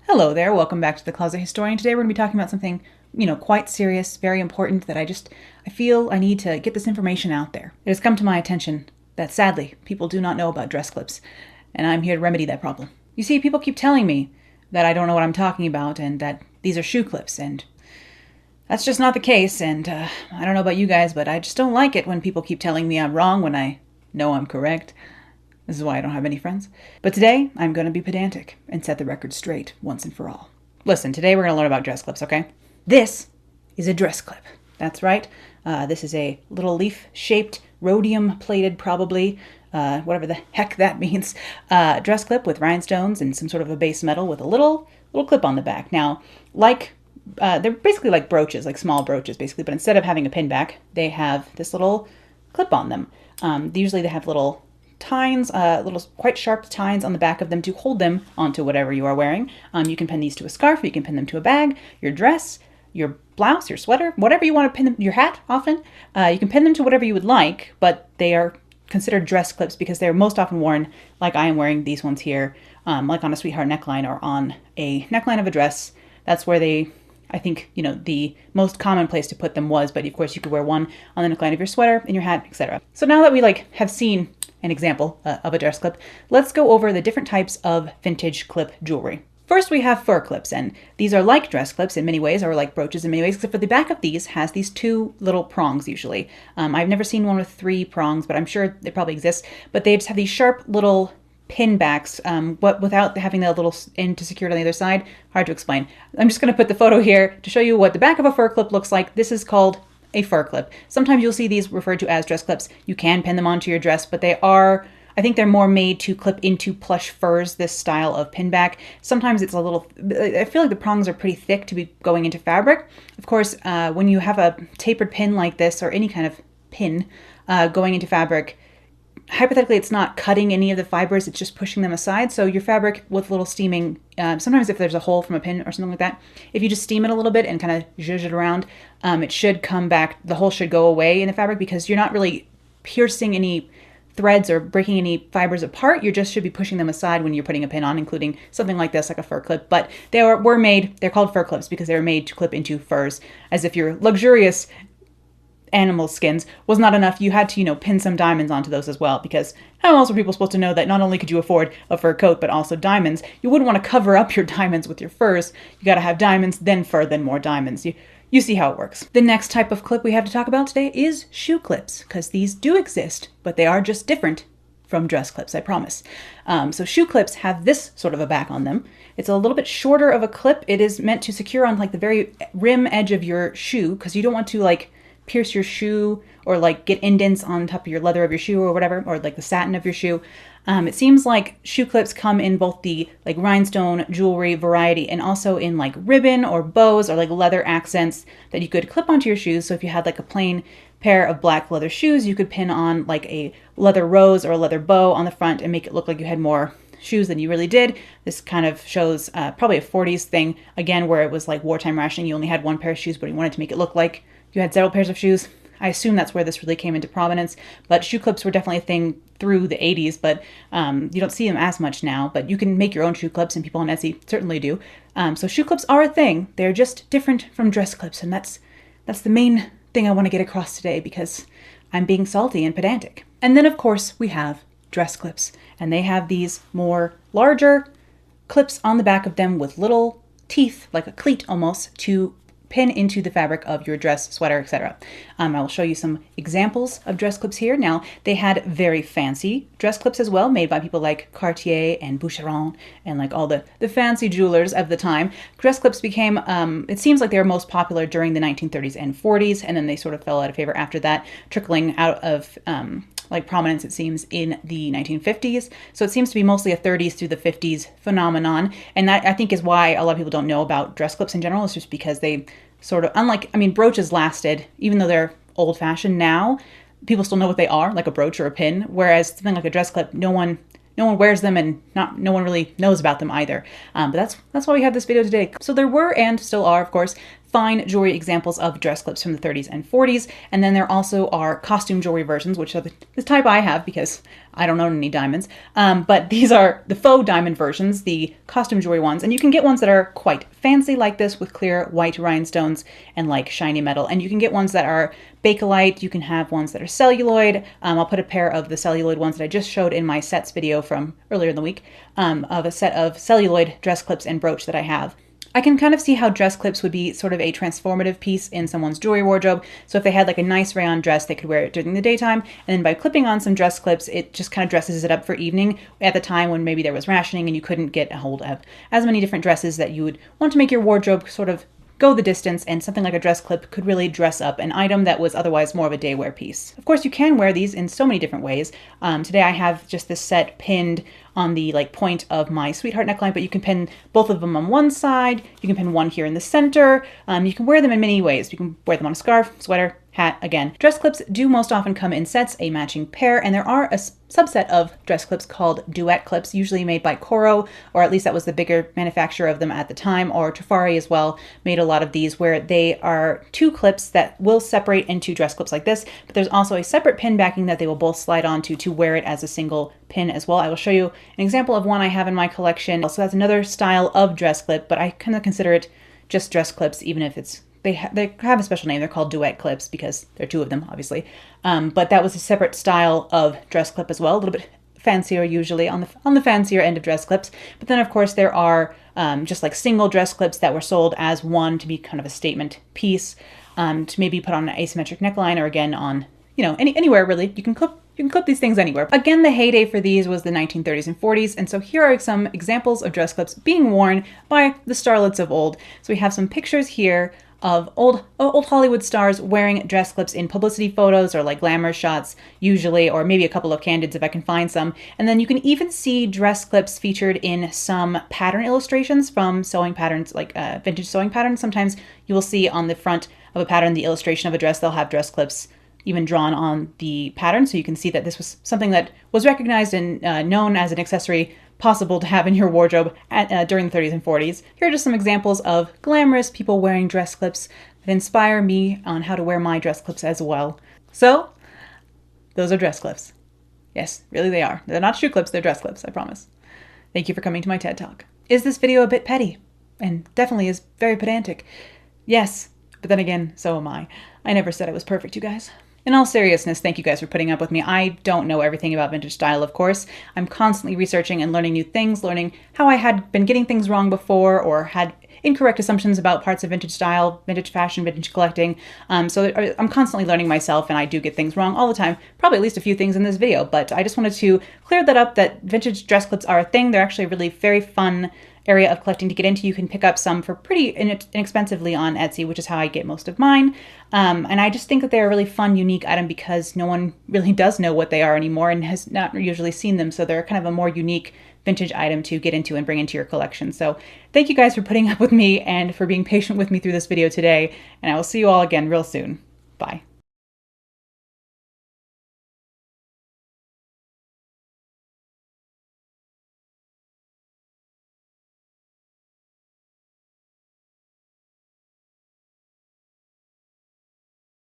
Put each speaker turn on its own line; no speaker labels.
Hello there, welcome back to the Closet Historian. Today we're going to be talking about something, quite serious, very important that I feel I need to get this information out there. It has come to my attention that sadly, people do not know about dress clips, and I'm here to remedy that problem. You see, people keep telling me that I don't know what I'm talking about and that these are shoe clips, and that's just not the case, and I don't know about you guys, but I just don't like it when people keep telling me I'm wrong when I know I'm correct. This is why I don't have any friends. But today, I'm going to be pedantic and set the record straight once and for all. Listen, today we're going to learn about dress clips, okay? This is a dress clip. That's right. This is a little leaf-shaped, rhodium-plated, probably, whatever the heck that means, dress clip with rhinestones and some sort of a base metal with a little clip on the back. Now, they're basically like brooches, like small brooches, basically, but instead of having a pin back, they have this little clip on them. Usually they have little tines, little quite sharp tines on the back of them to hold them onto whatever you are wearing. You can pin these to a scarf, you can pin them to a bag, your dress, your blouse, your sweater, whatever you want to pin them, your hat often. You can pin them to whatever you would like, but they are considered dress clips because they're most often worn like I am wearing these ones here, like on a sweetheart neckline or on a neckline of a dress. That's where I think, the most common place to put them was, but of course you could wear one on the neckline of your sweater, in your hat, etc. So now that we have seen an example of a dress clip, let's go over the different types of vintage clip jewelry. First, we have fur clips, and these are like dress clips in many ways, or like brooches in many ways, except for the back of these has these two little prongs usually. I've never seen one with 3 prongs, but I'm sure they probably exist. But they just have these sharp little pin backs, but without having the little end to secure it on the other side. Hard to explain. I'm just going to put the photo here to show you what the back of a fur clip looks like. This is called a fur clip. Sometimes you'll see these referred to as dress clips. You can pin them onto your dress, but I think they're more made to clip into plush furs, this style of pin back. Sometimes it's I feel like the prongs are pretty thick to be going into fabric. Of course, when you have a tapered pin like this, or any kind of pin going into fabric, hypothetically, it's not cutting any of the fibers, it's just pushing them aside. So your fabric with a little steaming, sometimes if there's a hole from a pin or something like that, if you just steam it a little bit and kind of zhuzh it around, it should come back, the hole should go away in the fabric because you're not really piercing any threads or breaking any fibers apart. You just should be pushing them aside when you're putting a pin on, including something like this, like a fur clip. But they're called fur clips because they were made to clip into furs, as if your luxurious animal skins was not enough, you had to, pin some diamonds onto those as well, because how else were people supposed to know that not only could you afford a fur coat, but also diamonds? You wouldn't want to cover up your diamonds with your furs. You got to have diamonds, then fur, then more diamonds. You see how it works. The next type of clip we have to talk about today is shoe clips, because these do exist, but they are just different from dress clips, I promise. So shoe clips have this sort of a back on them. It's a little bit shorter of a clip. It is meant to secure on the very rim edge of your shoe, because you don't want to pierce your shoe or get indents on top of your leather of your shoe or whatever, or the satin of your shoe. It seems like shoe clips come in both the rhinestone jewelry variety and also in ribbon or bows or leather accents that you could clip onto your shoes. So if you had a plain pair of black leather shoes, you could pin on a leather rose or a leather bow on the front and make it look like you had more shoes than you really did. This kind of shows probably a 40s thing, again, where it was wartime rationing. You only had one pair of shoes, but you wanted to make it look like you had several pairs of shoes. I assume that's where this really came into prominence, but shoe clips were definitely a thing through the 80s, but you don't see them as much now, but you can make your own shoe clips, and people on Etsy certainly do. So shoe clips are a thing. They're just different from dress clips, and that's the main thing I want to get across today, because I'm being salty and pedantic. And then, of course, we have dress clips, and they have these more larger clips on the back of them with little teeth, like a cleat almost, to pin into the fabric of your dress, sweater, etc. I will show you some examples of dress clips here. Now, they had very fancy dress clips as well, made by people like Cartier and Boucheron and all the fancy jewelers of the time. Dress clips became, it seems like they were most popular during the 1930s and 40s, and then they sort of fell out of favor after that, trickling out of prominence, it seems, in the 1950s. So it seems to be mostly a 30s through the 50s phenomenon. And that, I think, is why a lot of people don't know about dress clips in general. It's just because they sort of, brooches lasted, even though they're old-fashioned now, people still know what they are, like a brooch or a pin, whereas something like a dress clip, no one wears them, and no one really knows about them either. But that's why we have this video today. So there were, and still are, of course, fine jewelry examples of dress clips from the 30s and 40s. And then there also are costume jewelry versions, which are the type I have because I don't own any diamonds. But these are the faux diamond versions, the costume jewelry ones. And you can get ones that are quite fancy like this with clear white rhinestones and like shiny metal. And you can get ones that are Bakelite. You can have ones that are celluloid. I'll put a pair of the celluloid ones that I just showed in my sets video from earlier in the week of a set of celluloid dress clips and brooch that I have. I can kind of see how dress clips would be sort of a transformative piece in someone's jewelry wardrobe. So if they had like a nice rayon dress, they could wear it during the daytime. And then by clipping on some dress clips, it just kind of dresses it up for evening at the time when maybe there was rationing and you couldn't get a hold of as many different dresses that you would want to make your wardrobe sort of go the distance, and something like a dress clip could really dress up an item that was otherwise more of a day wear piece. Of course, you can wear these in so many different ways. Today I have just this set pinned on the point of my sweetheart neckline, but you can pin both of them on one side. You can pin one here in the center. You can wear them in many ways. You can wear them on a scarf, sweater, hat. Again, dress clips do most often come in sets, a matching pair, and there are a subset of dress clips called Duet clips, usually made by Coro, or at least that was the bigger manufacturer of them at the time, or Trifari as well made a lot of these, where they are two clips that will separate into dress clips like this, but there's also a separate pin backing that they will both slide onto to wear it as a single pin as well. I will show you an example of one I have in my collection. So that's another style of dress clip, but I kind of consider it just dress clips, even if it's they have a special name. They're called Duet clips because there are two of them, obviously. But that was a separate style of dress clip as well, a little bit fancier usually, on the fancier end of dress clips. But then, of course, there are just like single dress clips that were sold as one to be kind of a statement piece, to maybe put on an asymmetric neckline, or again on, anywhere really. You can clip these things anywhere. Again, the heyday for these was the 1930s and 40s, and so here are some examples of dress clips being worn by the starlets of old. So we have some pictures here of old Hollywood stars wearing dress clips in publicity photos or like glamour shots usually, or maybe a couple of candids if I can find some. And then you can even see dress clips featured in some pattern illustrations from sewing patterns, like vintage sewing patterns. Sometimes you will see on the front of a pattern, the illustration of a dress, they'll have dress clips even drawn on the pattern, so you can see that this was something that was recognized and known as an accessory possible to have in your wardrobe during the 30s and 40s. Here are just some examples of glamorous people wearing dress clips that inspire me on how to wear my dress clips as well. So, those are dress clips. Yes, really they are. They're not shoe clips, they're dress clips, I promise. Thank you for coming to my TED Talk. Is this video a bit petty? And definitely is very pedantic. Yes, but then again, so am I. I never said I was perfect, you guys. In all seriousness, thank you guys for putting up with me. I don't know everything about vintage style, of course. I'm constantly researching and learning new things, learning how I had been getting things wrong before or had incorrect assumptions about parts of vintage style, vintage fashion, vintage collecting. So I'm constantly learning myself, and I do get things wrong all the time. Probably at least a few things in this video, but I just wanted to clear that up, that vintage dress clips are a thing. They're actually a really very fun area of collecting to get into. You can pick up some for pretty inexpensively on Etsy, which is how I get most of mine. And I just think that they're a really fun, unique item because no one really does know what they are anymore and has not usually seen them. So they're kind of a more unique vintage item to get into and bring into your collection. So thank you guys for putting up with me and for being patient with me through this video today. And I will see you all again real soon. Bye.